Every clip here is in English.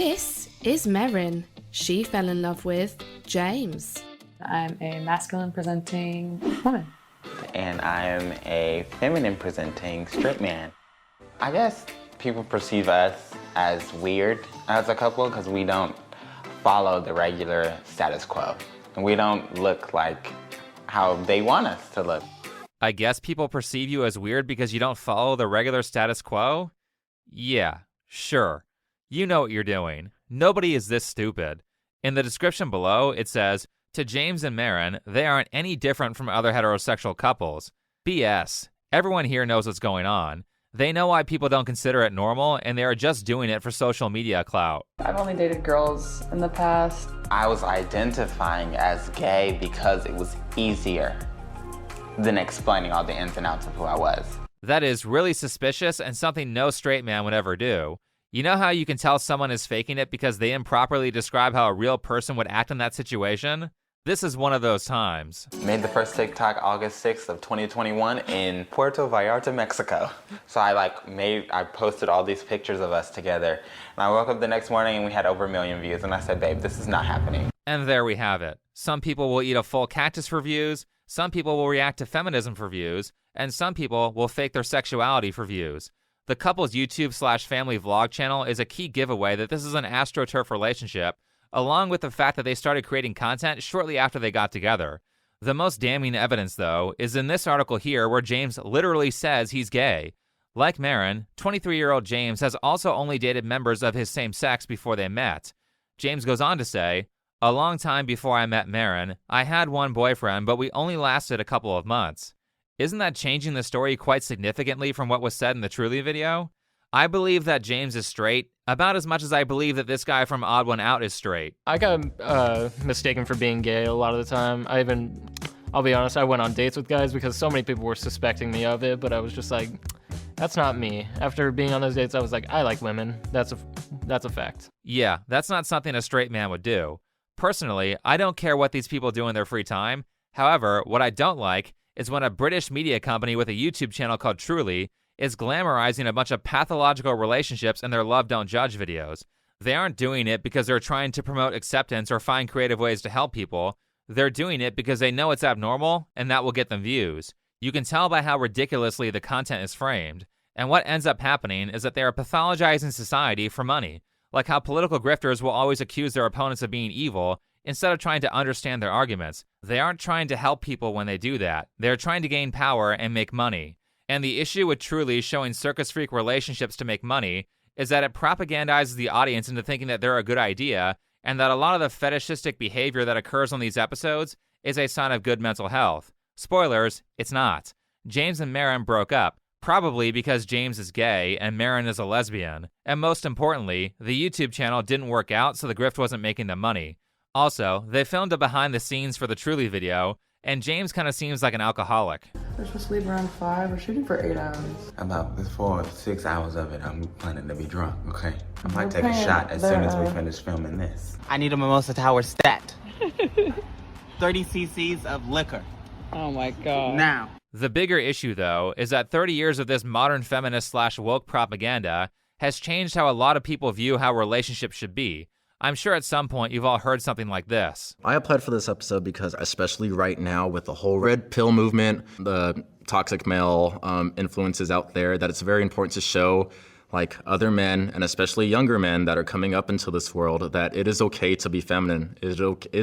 This is Merrin. She fell in love with James. I'm a masculine presenting woman. And I am a feminine presenting straight man. I guess people perceive us as weird as a couple because we don't follow the regular status quo. And we don't look like how they want us to look. I guess people perceive you as weird because you don't follow the regular status quo? Yeah, sure. You know what you're doing. Nobody is this stupid. In the description below, it says, to James and Merrin, they aren't any different from other heterosexual couples. BS. Everyone here knows what's going on. They know why people don't consider it normal, and they are just doing it for social media clout. I've only dated girls in the past. I was identifying as gay because it was easier than explaining all the ins and outs of who I was. That is really suspicious and something no straight man would ever do. You know how you can tell someone is faking it because they improperly describe how a real person would act in that situation? This is one of those times. Made the first TikTok August 6th of 2021 in Puerto Vallarta, Mexico. So I posted all these pictures of us together. And I woke up the next morning and we had over 1 million views. And I said, babe, this is not happening. And there we have it. Some people will eat a full cactus for views, some people will react to feminism for views, and some people will fake their sexuality for views. The couple's YouTube/family vlog channel is a key giveaway that this is an AstroTurf relationship, along with the fact that they started creating content shortly after they got together. The most damning evidence, though, is in this article here where James literally says he's gay. Like Merrin, 23-year-old James has also only dated members of his same sex before they met. James goes on to say, a long time before I met Merrin, I had one boyfriend, but we only lasted a couple of months. Isn't that changing the story quite significantly from what was said in the Truly video? I believe that James is straight, about as much as I believe that this guy from Odd One Out is straight. I got mistaken for being gay a lot of the time. I'll be honest, I went on dates with guys because so many people were suspecting me of it, but I was just like, that's not me. After being on those dates, I was like, I like women. That's a fact. Yeah, that's not something a straight man would do. Personally, I don't care what these people do in their free time. However, what I don't like is when a British media company with a YouTube channel called Truly is glamorizing a bunch of pathological relationships in their Love Don't Judge videos. They aren't doing it because they're trying to promote acceptance or find creative ways to help people. They're doing it because they know it's abnormal and that will get them views. You can tell by how ridiculously the content is framed. And what ends up happening is that they are pathologizing society for money. Like how political grifters will always accuse their opponents of being evil instead of trying to understand their arguments. They aren't trying to help people when they do that. They're trying to gain power and make money. And the issue with Truly showing circus freak relationships to make money is that it propagandizes the audience into thinking that they're a good idea, and that a lot of the fetishistic behavior that occurs on these episodes is a sign of good mental health. Spoilers, it's not. James and Merrin broke up, probably because James is gay and Merrin is a lesbian. And most importantly, the YouTube channel didn't work out, so the grift wasn't making them money. Also, they filmed a behind the scenes for the Truly video, and James kind of seems like an alcoholic. We're supposed to leave around 5. We're shooting for 8 hours. About 4 to 6 hours of it, I'm planning to be drunk, okay? I might We're take a paying shot as soon as we the- finish filming this. I need a mimosa tower stat. 30 cc's of liquor. Oh my god. Now. The bigger issue, though, is that 30 years of this modern feminist/woke propaganda has changed how a lot of people view how relationships should be. I'm sure at some point you've all heard something like this. I applied for this episode because, especially right now with the whole red pill movement, the toxic male influences out there, that it's very important to show like other men, and especially younger men that are coming up into this world, that it is okay to be feminine. Is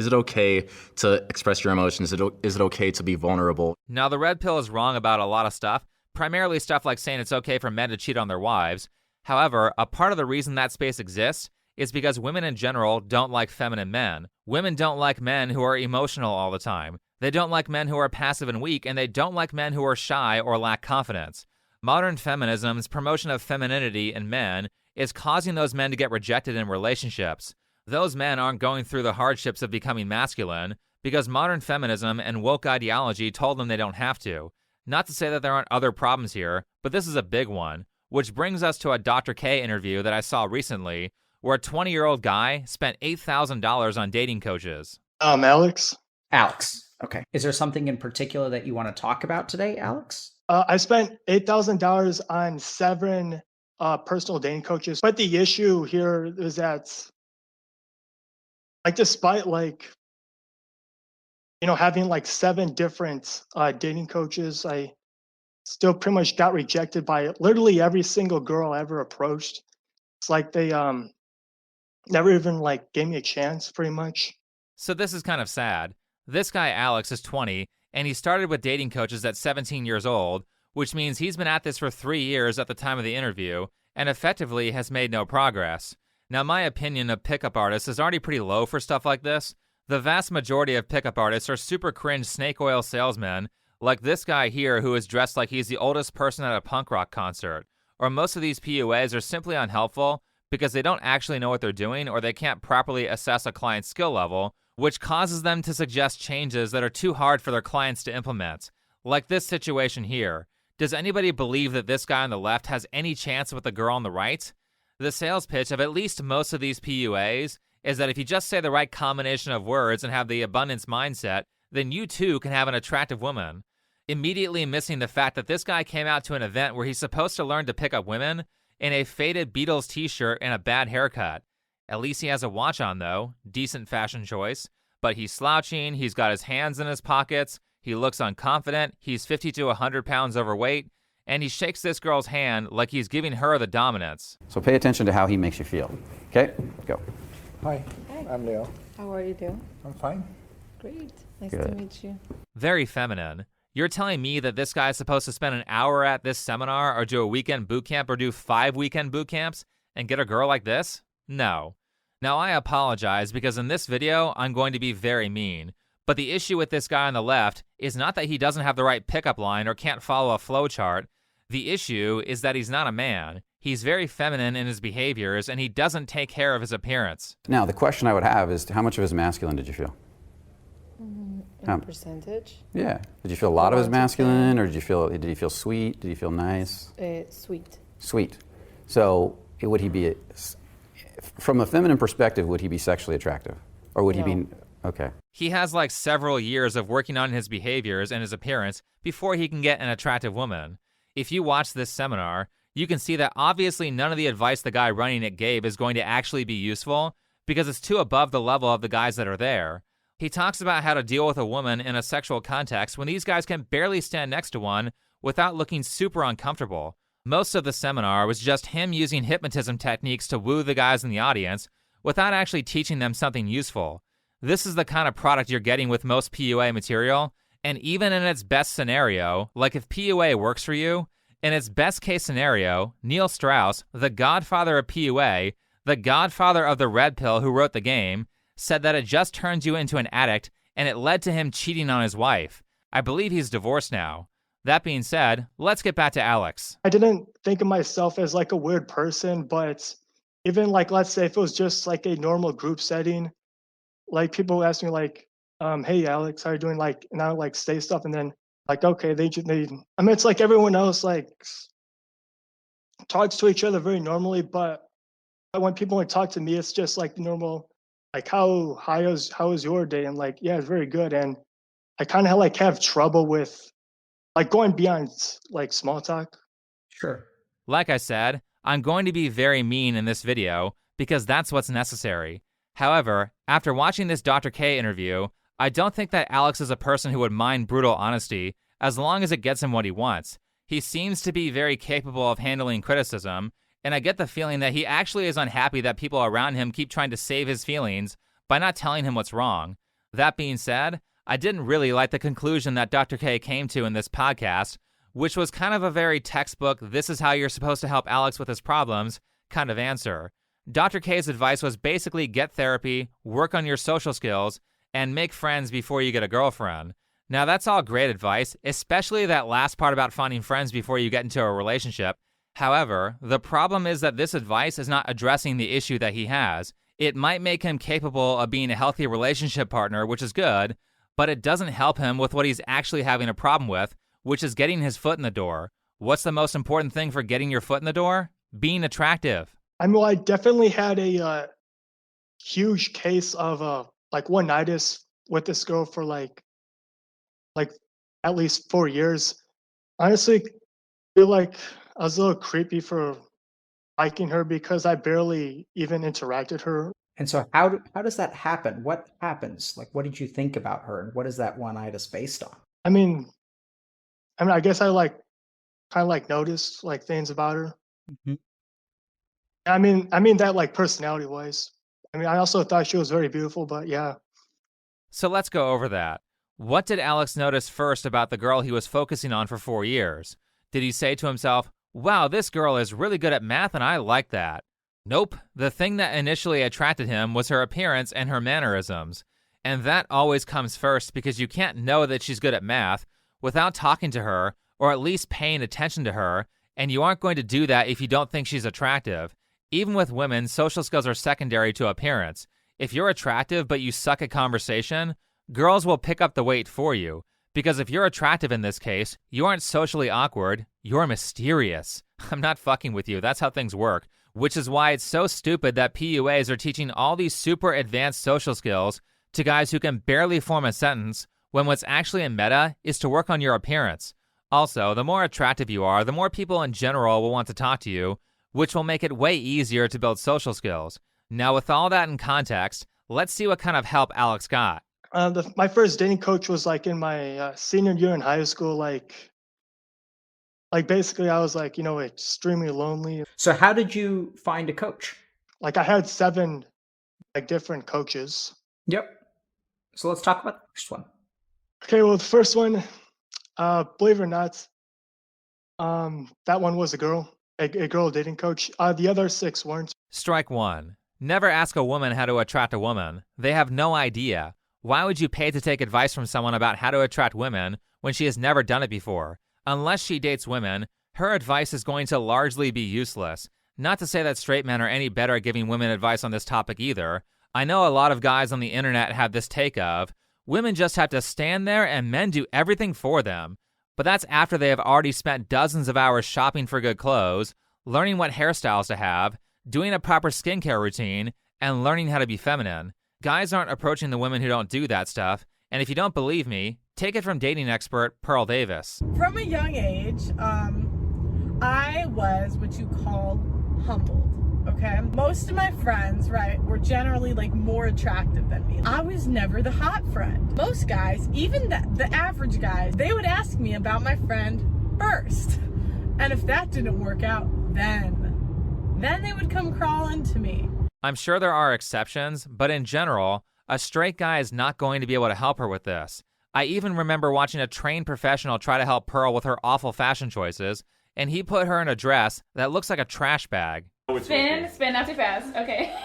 it okay to express your emotions? Is it okay to be vulnerable? Now, the red pill is wrong about a lot of stuff, primarily stuff like saying it's okay for men to cheat on their wives. However, a part of the reason that space exists is because women in general don't like feminine men. Women don't like men who are emotional all the time. They don't like men who are passive and weak, and they don't like men who are shy or lack confidence. Modern feminism's promotion of femininity in men is causing those men to get rejected in relationships. Those men aren't going through the hardships of becoming masculine because modern feminism and woke ideology told them they don't have to. Not to say that there aren't other problems here, but this is a big one, which brings us to a Dr. K interview that I saw recently, where a 20-year-old guy spent $8,000 on dating coaches. Alex. Alex, okay. Is there something in particular that you want to talk about today, Alex? I spent $8,000 on 7 personal dating coaches, but the issue here is that, like, despite like having like 7 different dating coaches, I still pretty much got rejected by literally every single girl I ever approached. It's like they never even like gave me a chance, pretty much. So this is kind of sad. This guy, Alex, is 20, and he started with dating coaches at 17 years old, which means he's been at this for 3 years at the time of the interview, and effectively has made no progress. Now, my opinion of pickup artists is already pretty low for stuff like this. The vast majority of pickup artists are super cringe snake oil salesmen, like this guy here who is dressed like he's the oldest person at a punk rock concert. Or most of these PUAs are simply unhelpful because they don't actually know what they're doing, or they can't properly assess a client's skill level, which causes them to suggest changes that are too hard for their clients to implement. Like this situation here. Does anybody believe that this guy on the left has any chance with the girl on the right? The sales pitch of at least most of these PUAs is that if you just say the right combination of words and have the abundance mindset, then you too can have an attractive woman. Immediately missing the fact that this guy came out to an event where he's supposed to learn to pick up women in a faded Beatles t-shirt and a bad haircut. At least he has a watch on though, decent fashion choice, but he's slouching, he's got his hands in his pockets, he looks unconfident, he's 50 to 100 pounds overweight, and he shakes this girl's hand like he's giving her the dominance. So pay attention to how he makes you feel. Okay, go. Hi, I'm Leo. How are you doing? I'm fine. Great. Nice Good. to meet you. Very feminine. You're telling me that this guy's supposed to spend an hour at this seminar or do a weekend boot camp or do 5 weekend boot camps and get a girl like this? No. Now, I apologize because in this video, I'm going to be very mean. But the issue with this guy on the left is not that he doesn't have the right pickup line or can't follow a flowchart. The issue is that he's not a man. He's very feminine in his behaviors, and he doesn't take care of his appearance. Now, the question I would have is, how much of his masculine did you feel? In percentage? Yeah. Did you feel a lot of his masculine, or did you feel sweet? Did you feel nice? Sweet. Sweet. So would he be, from a feminine perspective, would he be sexually attractive? Or would he be, okay. He has like several years of working on his behaviors and his appearance before he can get an attractive woman. If you watch this seminar, you can see that obviously none of the advice the guy running it gave is going to actually be useful because it's too above the level of the guys that are there. He talks about how to deal with a woman in a sexual context when these guys can barely stand next to one without looking super uncomfortable. Most of the seminar was just him using hypnotism techniques to woo the guys in the audience without actually teaching them something useful. This is the kind of product you're getting with most PUA material, and even in its best scenario, like if PUA works for you, in its best case scenario, Neil Strauss, the godfather of PUA, the godfather of the red pill who wrote the game, said that it just turns you into an addict and it led to him cheating on his wife. I believe he's divorced now. That being said, let's get back to Alex. I didn't think of myself as like a weird person, but even like, let's say if it was just like a normal group setting, like people ask me like, hey Alex, how are you doing? Like, and I would like say stuff and then like, okay, I mean, it's like everyone else like talks to each other very normally, but when people want to talk to me, it's just like normal, like how was your day? And like, yeah, it's very good. And I kind of like have trouble with like going beyond like small talk. Sure. Like I said, I'm going to be very mean in this video because that's what's necessary. However, after watching this Dr. K interview, I don't think that Alex is a person who would mind brutal honesty as long as it gets him what he wants. He seems to be very capable of handling criticism, and I get the feeling that he actually is unhappy that people around him keep trying to save his feelings by not telling him what's wrong. That being said, I didn't really like the conclusion that Dr. K came to in this podcast, which was kind of a very textbook, this is how you're supposed to help Alex with his problems kind of answer. Dr. K's advice was basically get therapy, work on your social skills, and make friends before you get a girlfriend. Now that's all great advice, especially that last part about finding friends before you get into a relationship. However, the problem is that this advice is not addressing the issue that he has. It might make him capable of being a healthy relationship partner, which is good, but it doesn't help him with what he's actually having a problem with, which is getting his foot in the door. What's the most important thing for getting your foot in the door? Being attractive. I mean, I definitely had a huge case of like one-nightish with this girl for like at least 4 years. Honestly, I feel like I was a little creepy for liking her because I barely even interacted her. And so how does that happen? What happens? Like, what did you think about her, and what is that one itis based on? I mean, I guess I like kind of like noticed like things about her. Hmm. I mean that like personality wise. I mean, I also thought she was very beautiful, but yeah. So let's go over that. What did Alex notice first about the girl he was focusing on for 4 years? Did he say to himself, wow, this girl is really good at math and I like that? Nope. The thing that initially attracted him was her appearance and her mannerisms. And that always comes first because you can't know that she's good at math without talking to her or at least paying attention to her, and you aren't going to do that if you don't think she's attractive. Even with women, social skills are secondary to appearance. If you're attractive but you suck at conversation, girls will pick up the weight for you. Because if you're attractive in this case, you aren't socially awkward, you're mysterious. I'm not fucking with you, that's how things work. Which is why it's so stupid that PUAs are teaching all these super advanced social skills to guys who can barely form a sentence, when what's actually in meta is to work on your appearance. Also, the more attractive you are, the more people in general will want to talk to you, which will make it way easier to build social skills. Now, with all that in context, let's see what kind of help Alex got. My first dating coach was like in my senior year in high school. Like basically, I was like, extremely lonely. So how did you find a coach? Like I had 7 like different coaches. Yep. So let's talk about the first one. Okay, well, the first one, believe it or not, that one was a girl, a girl dating coach. The other 6 weren't. Strike 1. Never ask a woman how to attract a woman. They have no idea. Why would you pay to take advice from someone about how to attract women when she has never done it before? Unless she dates women, her advice is going to largely be useless. Not to say that straight men are any better at giving women advice on this topic either. I know a lot of guys on the internet have this take of, women just have to stand there and men do everything for them. But that's after they have already spent dozens of hours shopping for good clothes, learning what hairstyles to have, doing a proper skincare routine, and learning how to be feminine. Guys aren't approaching the women who don't do that stuff, and if you don't believe me, take it from dating expert Pearl Davis. From a young age, I was what you call humbled, okay? Most of my friends, right, were generally like more attractive than me. I was never the hot friend. Most guys, even the average guys, they would ask me about my friend first. And if that didn't work out, then they would come crawling to me. I'm sure there are exceptions, but in general, a straight guy is not going to be able to help her with this. I even remember watching a trained professional try to help Pearl with her awful fashion choices, and he put her in a dress that looks like a trash bag. Spin, not too fast. Okay.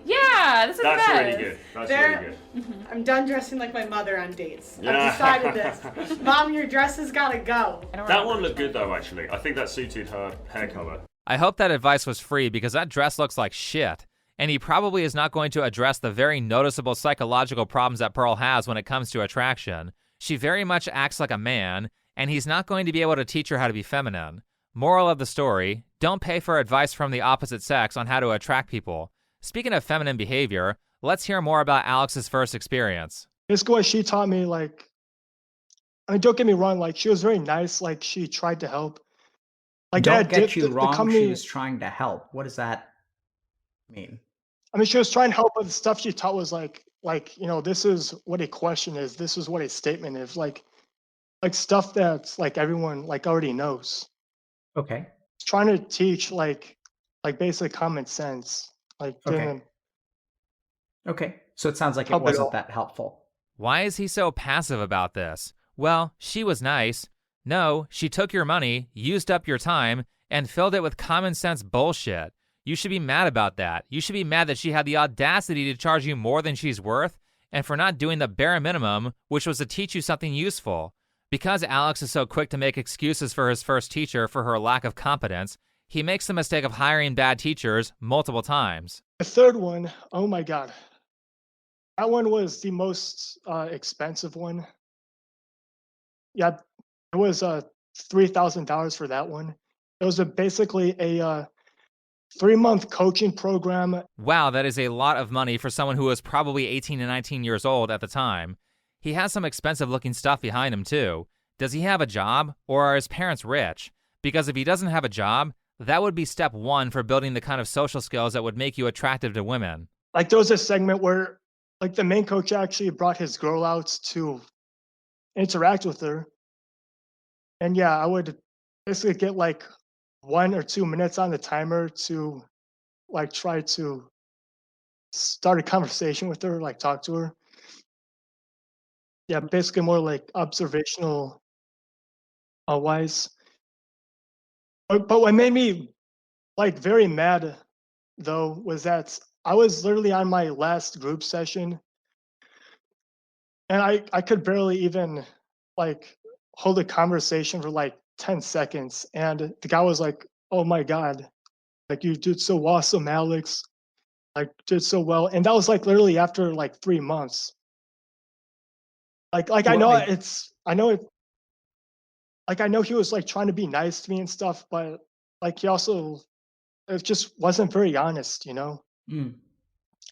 Yeah, this is That's best. really good. That's really good. I'm done dressing like my mother on dates. Yeah. I've decided this. Mom, your dress has got to go. That one looked good though, actually. I think that suited her hair color. I hope that advice was free because that dress looks like shit. And he probably is not going to address the very noticeable psychological problems that Pearl has when it comes to attraction. She very much acts like a man, and he's not going to be able to teach her how to be feminine. Moral of the story, don't pay for advice from the opposite sex on how to attract people. Speaking of feminine behavior, let's hear more about Alex's first experience. Basically, what she taught me, like, I mean, don't get me wrong, like, she was very nice, like, she tried to help. Like, Don't get you wrong, she was trying to help. What does that mean? I mean, she was trying to help, but the stuff she taught was like, this is what a question is, this is what a statement is, like stuff that's like everyone like already knows. Okay. Trying to teach like basic common sense. Like Okay. So it sounds like it wasn't that helpful. Why is he so passive about this? Well, she was nice. No, she took your money, used up your time, and filled it with common sense bullshit. You should be mad about that. You should be mad that she had the audacity to charge you more than she's worth, and for not doing the bare minimum, which was to teach you something useful. Because Alex is so quick to make excuses for his first teacher for her lack of competence, he makes the mistake of hiring bad teachers multiple times. The third one, oh my God. That one was the most expensive one. Yeah, it was $3,000 for that one. It was basically a 3-month coaching program. Wow, that is a lot of money for someone who was probably 18 and 19 years old at the time. He has some expensive looking stuff behind him too. Does he have a job, or are his parents rich? Because if he doesn't have a job, That would be step one for building the kind of social skills that would make you attractive to women. Like there was a segment where like the main coach actually brought his girl out to interact with her. And yeah, I would basically get like 1 or 2 minutes on the timer to like try to start a conversation with her, like talk to her. Yeah, basically more like observational wise. But what made me like very mad though was that I was literally on my last group session and I could barely even like hold a conversation for like 10 seconds. And the guy was like, oh my God, like you did so awesome, Alex. Like did so well. And that was like literally after like 3 months. Like I know I know it like I know he was like trying to be nice to me and stuff, but like he also it just wasn't very honest, you know? Mm.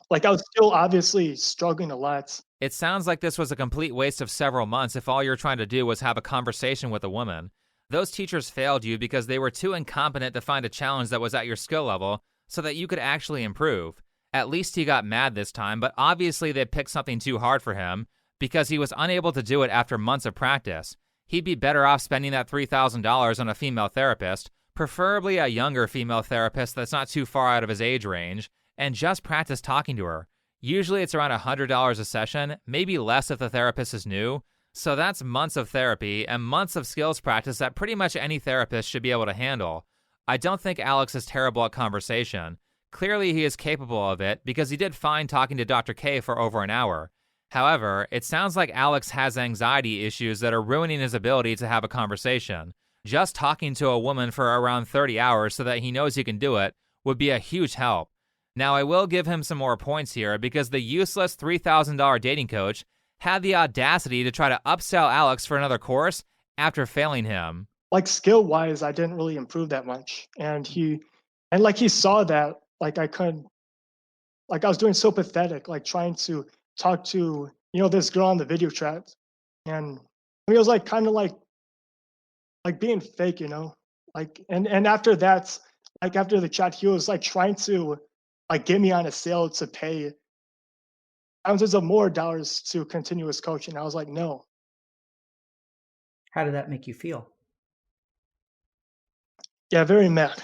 Like I was still obviously struggling a lot. It sounds like this was a complete waste of several months if all you're trying to do was have a conversation with a woman. Those teachers failed you because they were too incompetent to find a challenge that was at your skill level so that you could actually improve. At least he got mad this time, but obviously they picked something too hard for him because he was unable to do it after months of practice. He'd be better off spending that $3,000 on a female therapist, preferably a younger female therapist that's not too far out of his age range, and just practice talking to her. Usually it's around $100 a session, maybe less if the therapist is new. So that's months of therapy and months of skills practice that pretty much any therapist should be able to handle. I don't think Alex is terrible at conversation. Clearly he is capable of it because he did fine talking to Dr. K for over an hour. However, it sounds like Alex has anxiety issues that are ruining his ability to have a conversation. Just talking to a woman for around 30 hours so that he knows he can do it would be a huge help. Now, I will give him some more points here because the useless $3,000 dating coach had the audacity to try to upsell Alex for another course after failing him. Like skill wise, I didn't really improve that much. And he saw that like I was doing so pathetic, like trying to talk to, you know, this girl on the video chat. And I mean, it was like kind of like being fake, you know, like, and after that, like after the chat, he was like trying to like get me on a sale to pay thousands of more dollars to continue his coaching. I was like, no. How did that make you feel? Yeah, very mad.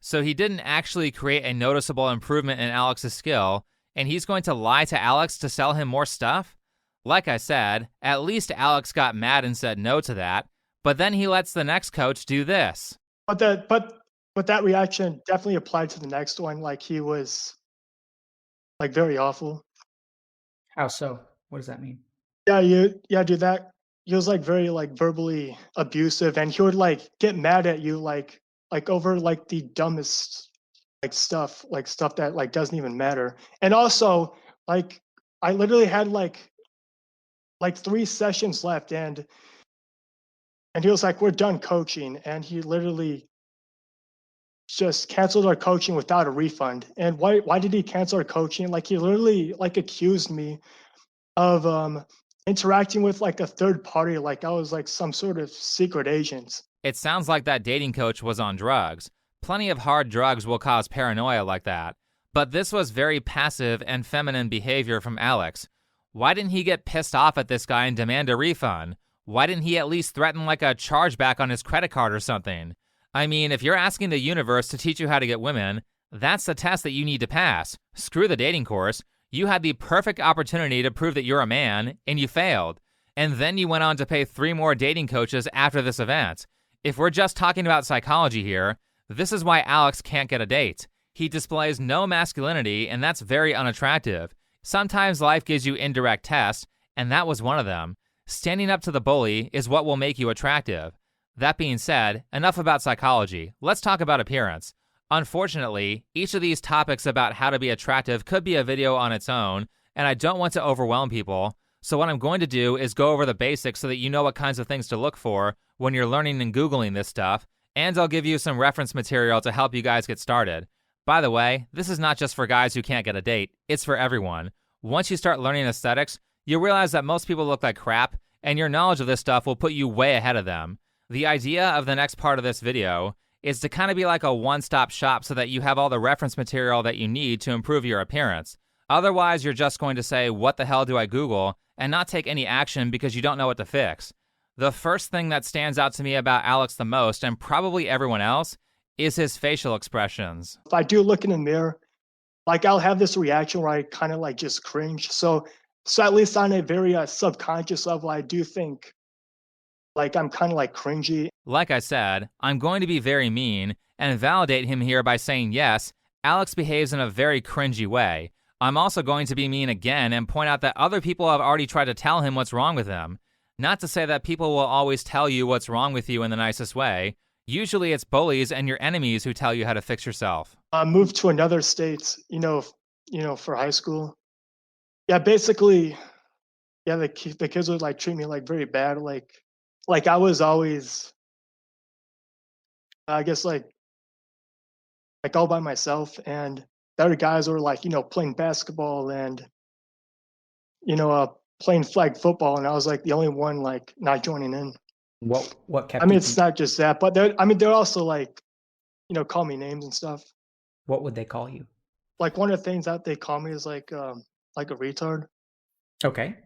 So he didn't actually create a noticeable improvement in Alex's skill, and he's going to lie to Alex to sell him more stuff? Like I said, at least Alex got mad and said no to that, but then he lets the next coach do this. But that reaction definitely applied to the next one. Like he was like very awful. How so? What does that mean? Yeah, dude, that he was like very like verbally abusive, and he would like get mad at you like over like the dumbest like stuff that like doesn't even matter. And also like I literally had like 3 sessions left, and he was like, we're done coaching, and he literally just canceled our coaching without a refund. And why did he cancel our coaching? Like he literally like accused me of interacting with like a third party, like I was like some sort of secret agent. It sounds like that dating coach was on drugs. Plenty of hard drugs will cause paranoia like that. But this was very passive and feminine behavior from Alex. Why didn't he get pissed off at this guy and demand a refund? Why didn't he at least threaten like a chargeback on his credit card or something? I mean, if you're asking the universe to teach you how to get women, that's the test that you need to pass. Screw the dating course. You had the perfect opportunity to prove that you're a man, and you failed. And then you went on to pay 3 more dating coaches after this event. If we're just talking about psychology here, this is why Alex can't get a date. He displays no masculinity, and that's very unattractive. Sometimes life gives you indirect tests, and that was one of them. Standing up to the bully is what will make you attractive. That being said, enough about psychology. Let's talk about appearance. Unfortunately, each of these topics about how to be attractive could be a video on its own, and I don't want to overwhelm people. So what I'm going to do is go over the basics so that you know what kinds of things to look for when you're learning and Googling this stuff, and I'll give you some reference material to help you guys get started. By the way, this is not just for guys who can't get a date, it's for everyone. Once you start learning aesthetics, you'll realize that most people look like crap, and your knowledge of this stuff will put you way ahead of them. The idea of the next part of this video is to kind of be like a one-stop shop so that you have all the reference material that you need to improve your appearance. Otherwise, you're just going to say, what the hell do I Google, and not take any action because you don't know what to fix. The first thing that stands out to me about Alex the most, and probably everyone else, is his facial expressions. If I do look in the mirror, like I'll have this reaction where I kind of like just cringe. So at least on a very subconscious level, I do think like I'm kind of like cringy. Like I said, I'm going to be very mean and validate him here by saying yes, Alex behaves in a very cringy way. I'm also going to be mean again and point out that other people have already tried to tell him what's wrong with him. Not to say that people will always tell you what's wrong with you in the nicest way. Usually it's bullies and your enemies who tell you how to fix yourself. I moved to another state, for high school. Yeah, basically, yeah, the kids would like treat me like very bad. Like I was always, I guess like all by myself, and the other guys were like, playing basketball and, playing flag football, and I was like the only one like not joining in. What kept? I mean, it's not just that, but they're also like, call me names and stuff. What would they call you? Like one of the things that they call me is like a retard. Okay.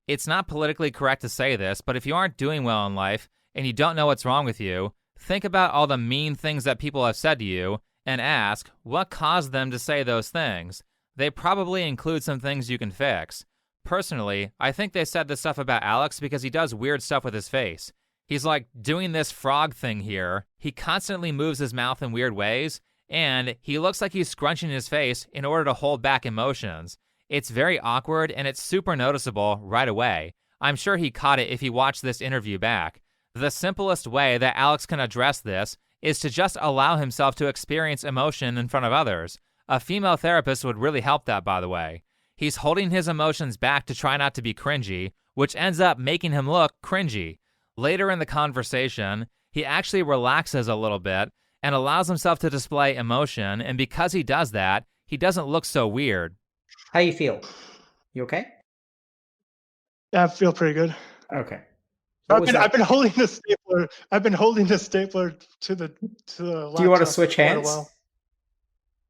It's not politically correct to say this, but if you aren't doing well in life and you don't know what's wrong with you, think about all the mean things that people have said to you and ask what caused them to say those things. They probably include some things you can fix. Personally, I think they said this stuff about Alex because he does weird stuff with his face. He's like doing this frog thing here. He constantly moves his mouth in weird ways, and he looks like he's scrunching his face in order to hold back emotions. It's very awkward, and it's super noticeable right away. I'm sure he caught it if he watched this interview back. The simplest way that Alex can address this is to just allow himself to experience emotion in front of others. A female therapist would really help that, by the way. He's holding his emotions back to try not to be cringy, which ends up making him look cringy. Later in the conversation, he actually relaxes a little bit and allows himself to display emotion, and because he does that, he doesn't look so weird. How you feel? You okay? Yeah, I feel pretty good. Okay. I've been holding the stapler. I've been holding the stapler to the laptop. Do you want to switch for quite a hands? while.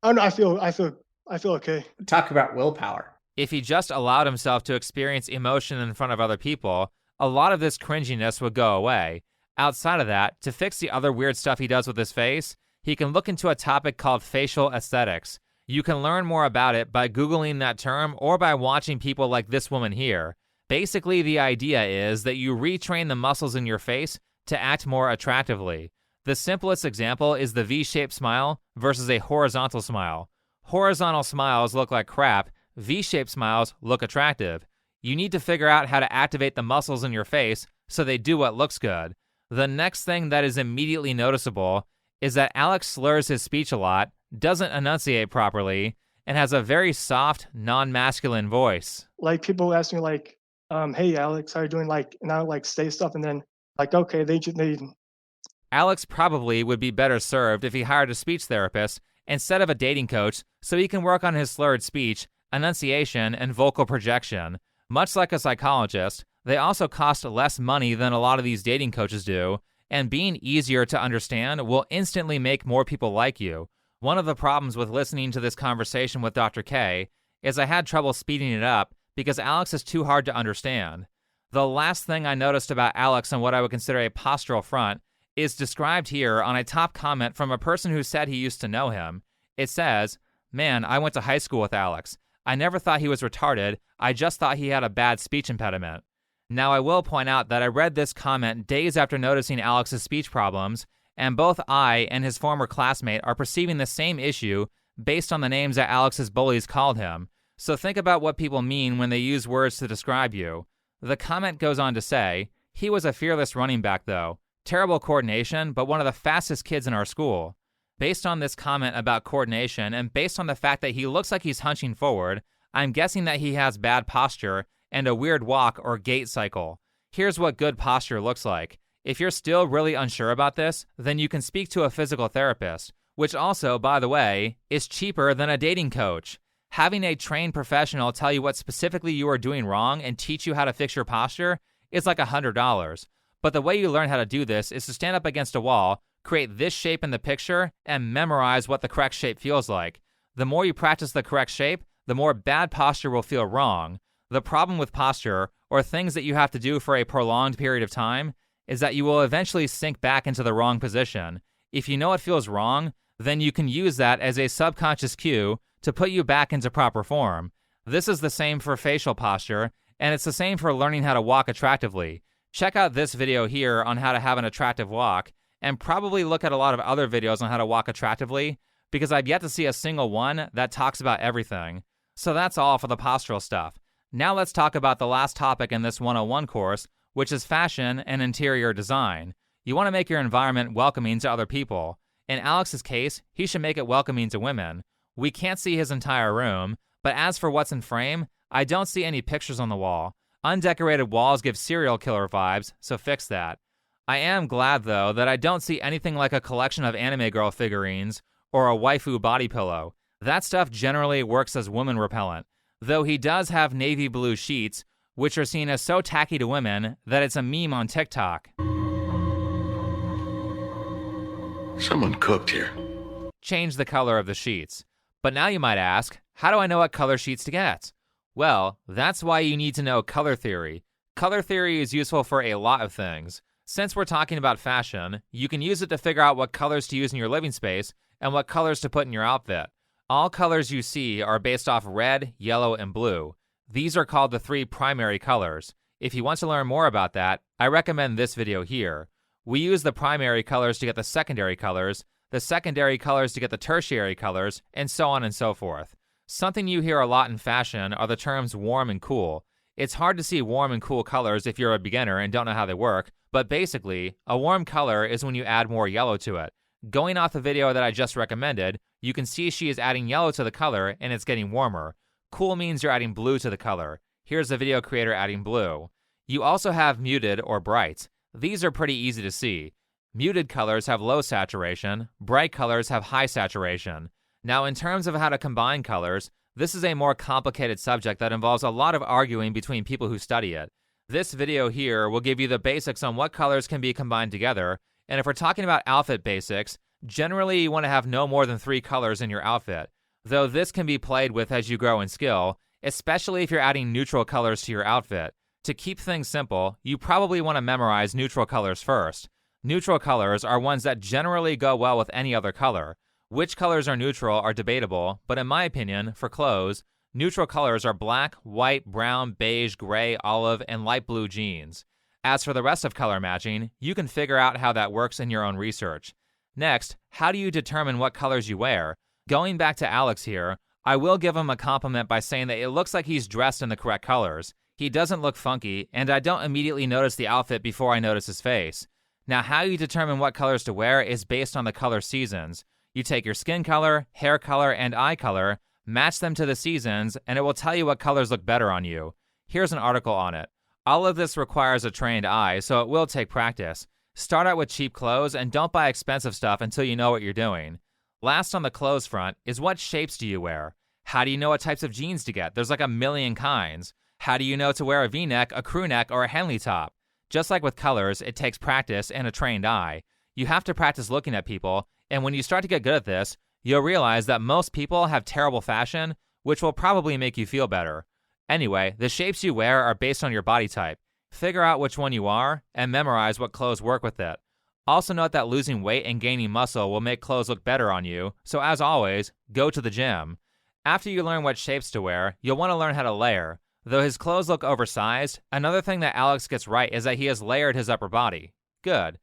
Oh no, I feel okay. Talk about willpower. If he just allowed himself to experience emotion in front of other people, a lot of this cringiness would go away. Outside of that, to fix the other weird stuff he does with his face, he can look into a topic called facial aesthetics. You can learn more about it by Googling that term or by watching people like this woman here. Basically, the idea is that you retrain the muscles in your face to act more attractively. The simplest example is the V-shaped smile versus a horizontal smile. Horizontal smiles look like crap. V-shaped smiles look attractive. You need to figure out how to activate the muscles in your face so they do what looks good. The next thing that is immediately noticeable is that Alex slurs his speech a lot, doesn't enunciate properly, and has a very soft, non-masculine voice. Like people ask me like, "Hey Alex, how you doing?" Like, and I like say stuff, and then like, okay, they. Alex probably would be better served if he hired a speech therapist instead of a dating coach so he can work on his slurred speech, enunciation, and vocal projection. Much like a psychologist, they also cost less money than a lot of these dating coaches do, and being easier to understand will instantly make more people like you. One of the problems with listening to this conversation with Dr. K is I had trouble speeding it up because Alex is too hard to understand. The last thing I noticed about Alex and what I would consider a postural front is described here on a top comment from a person who said he used to know him. It says, "Man, I went to high school with Alex. I never thought he was retarded. I just thought he had a bad speech impediment." Now, I will point out that I read this comment days after noticing Alex's speech problems, and both I and his former classmate are perceiving the same issue based on the names that Alex's bullies called him. So think about what people mean when they use words to describe you. The comment goes on to say, "He was a fearless running back though. Terrible coordination, but one of the fastest kids in our school." Based on this comment about coordination and based on the fact that he looks like he's hunching forward, I'm guessing that he has bad posture and a weird walk or gait cycle. Here's what good posture looks like. If you're still really unsure about this, then you can speak to a physical therapist, which also, by the way, is cheaper than a dating coach. Having a trained professional tell you what specifically you are doing wrong and teach you how to fix your posture is like $100. But the way you learn how to do this is to stand up against a wall, create this shape in the picture, and memorize what the correct shape feels like. The more you practice the correct shape, the more bad posture will feel wrong. The problem with posture, or things that you have to do for a prolonged period of time, is that you will eventually sink back into the wrong position. If you know it feels wrong, then you can use that as a subconscious cue to put you back into proper form. This is the same for facial posture, and it's the same for learning how to walk attractively. Check out this video here on how to have an attractive walk, and probably look at a lot of other videos on how to walk attractively, because I've yet to see a single one that talks about everything. So that's all for the postural stuff. Now let's talk about the last topic in this 101 course, which is fashion and interior design. You want to make your environment welcoming to other people. In Alex's case, he should make it welcoming to women. We can't see his entire room, but as for what's in frame, I don't see any pictures on the wall. Undecorated walls give serial killer vibes, so fix that. I am glad, though, that I don't see anything like a collection of anime girl figurines or a waifu body pillow. That stuff generally works as woman repellent, though he does have navy blue sheets, which are seen as so tacky to women that it's a meme on TikTok. Someone cooked here. Change the color of the sheets. But now you might ask, how do I know what color sheets to get? Well, that's why you need to know color theory. Color theory is useful for a lot of things. Since we're talking about fashion, you can use it to figure out what colors to use in your living space and what colors to put in your outfit. All colors you see are based off red, yellow, and blue. These are called the 3 primary colors. If you want to learn more about that, I recommend this video here. We use the primary colors to get the secondary colors to get the tertiary colors, and so on and so forth. Something you hear a lot in fashion are the terms warm and cool. It's hard to see warm and cool colors if you're a beginner and don't know how they work, but basically, a warm color is when you add more yellow to it. Going off the video that I just recommended, you can see she is adding yellow to the color and it's getting warmer. Cool means you're adding blue to the color. Here's the video creator adding blue. You also have muted or bright. These are pretty easy to see. Muted colors have low saturation, bright colors have high saturation. Now, in terms of how to combine colors, this is a more complicated subject that involves a lot of arguing between people who study it. This video here will give you the basics on what colors can be combined together, and if we're talking about outfit basics, generally you want to have no more than 3 colors in your outfit, though this can be played with as you grow in skill, especially if you're adding neutral colors to your outfit. To keep things simple, you probably want to memorize neutral colors first. Neutral colors are ones that generally go well with any other color. Which colors are neutral are debatable, but in my opinion, for clothes, neutral colors are black, white, brown, beige, gray, olive, and light blue jeans. As for the rest of color matching, you can figure out how that works in your own research. Next, how do you determine what colors you wear? Going back to Alex here, I will give him a compliment by saying that it looks like he's dressed in the correct colors. He doesn't look funky, and I don't immediately notice the outfit before I notice his face. Now, how you determine what colors to wear is based on the color seasons. You take your skin color, hair color, and eye color, match them to the seasons, and it will tell you what colors look better on you. Here's an article on it. All of this requires a trained eye, so it will take practice. Start out with cheap clothes and don't buy expensive stuff until you know what you're doing. Last on the clothes front is what shapes do you wear? How do you know what types of jeans to get? There's like a million kinds. How do you know to wear a V-neck, a crew neck, or a Henley top? Just like with colors, it takes practice and a trained eye. You have to practice looking at people, and when you start to get good at this, you'll realize that most people have terrible fashion, which will probably make you feel better. Anyway, the shapes you wear are based on your body type. Figure out which one you are, and memorize what clothes work with it. Also note that losing weight and gaining muscle will make clothes look better on you, so as always, go to the gym. After you learn what shapes to wear, you'll want to learn how to layer. Though his clothes look oversized, another thing that Alex gets right is that he has layered his upper body. Good.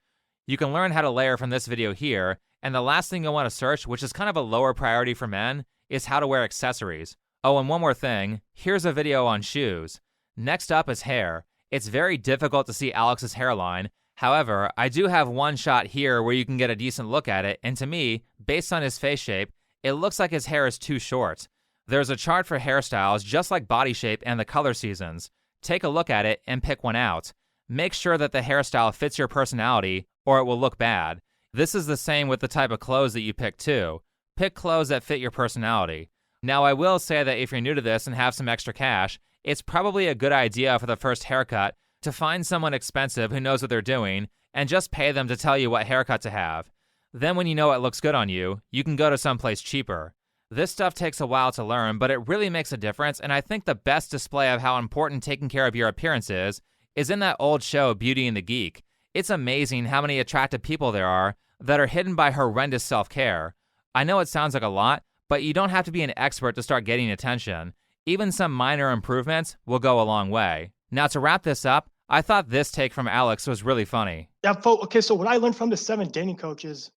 You can learn how to layer from this video here, and the last thing you'll want to search, which is kind of a lower priority for men, is how to wear accessories. Oh, and one more thing, here's a video on shoes. Next up is hair. It's very difficult to see Alex's hairline. However, I do have one shot here where you can get a decent look at it, and to me, based on his face shape, it looks like his hair is too short. There's a chart for hairstyles just like body shape and the color seasons. Take a look at it and pick one out. Make sure that the hairstyle fits your personality or it will look bad. This is the same with the type of clothes that you pick too. Pick clothes that fit your personality. Now, I will say that if you're new to this and have some extra cash, it's probably a good idea for the first haircut to find someone expensive who knows what they're doing and just pay them to tell you what haircut to have. Then when you know it looks good on you, you can go to someplace cheaper. This stuff takes a while to learn, but it really makes a difference, and I think the best display of how important taking care of your appearance is in that old show, Beauty and the Geek. It's amazing how many attractive people there are that are hidden by horrendous self-care. I know it sounds like a lot, but you don't have to be an expert to start getting attention. Even some minor improvements will go a long way. Now to wrap this up, I thought this take from Alex was really funny. Yeah, okay, so what I learned from the 7 dating coaches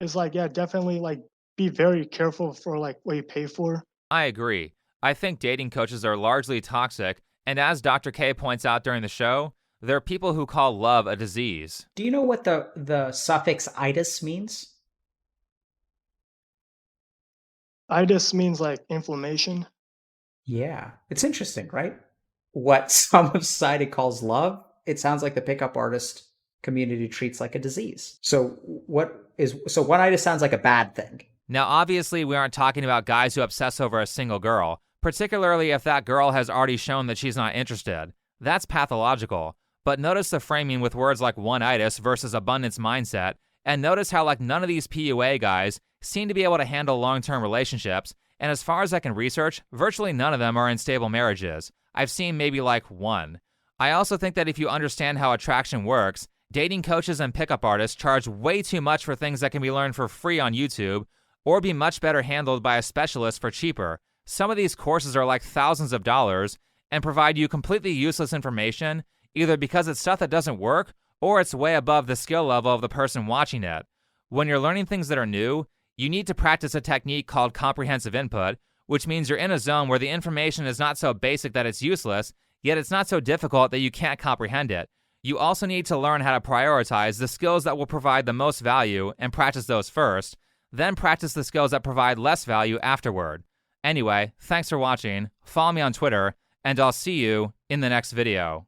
is like, yeah, definitely like be very careful for like what you pay for. I agree. I think dating coaches are largely toxic, and as Dr. K points out during the show, there are people who call love a disease. Do you know what the suffix itis means? Itis means like inflammation. Yeah, it's interesting, right? What some of society calls love, it sounds like the pickup artist community treats like a disease. So one-itis sounds like a bad thing. Now, obviously, we aren't talking about guys who obsess over a single girl, particularly if that girl has already shown that she's not interested. That's pathological. But notice the framing with words like one-itis versus abundance mindset, and notice how like none of these PUA guys seem to be able to handle long-term relationships, and as far as I can research, virtually none of them are in stable marriages. I've seen maybe like one. I also think that if you understand how attraction works, dating coaches and pickup artists charge way too much for things that can be learned for free on YouTube, or be much better handled by a specialist for cheaper. Some of these courses are like thousands of dollars and provide you completely useless information, either because it's stuff that doesn't work or it's way above the skill level of the person watching it. When you're learning things that are new, you need to practice a technique called comprehensive input, which means you're in a zone where the information is not so basic that it's useless, yet it's not so difficult that you can't comprehend it. You also need to learn how to prioritize the skills that will provide the most value and practice those first, then practice the skills that provide less value afterward. Anyway, thanks for watching, follow me on Twitter, and I'll see you in the next video.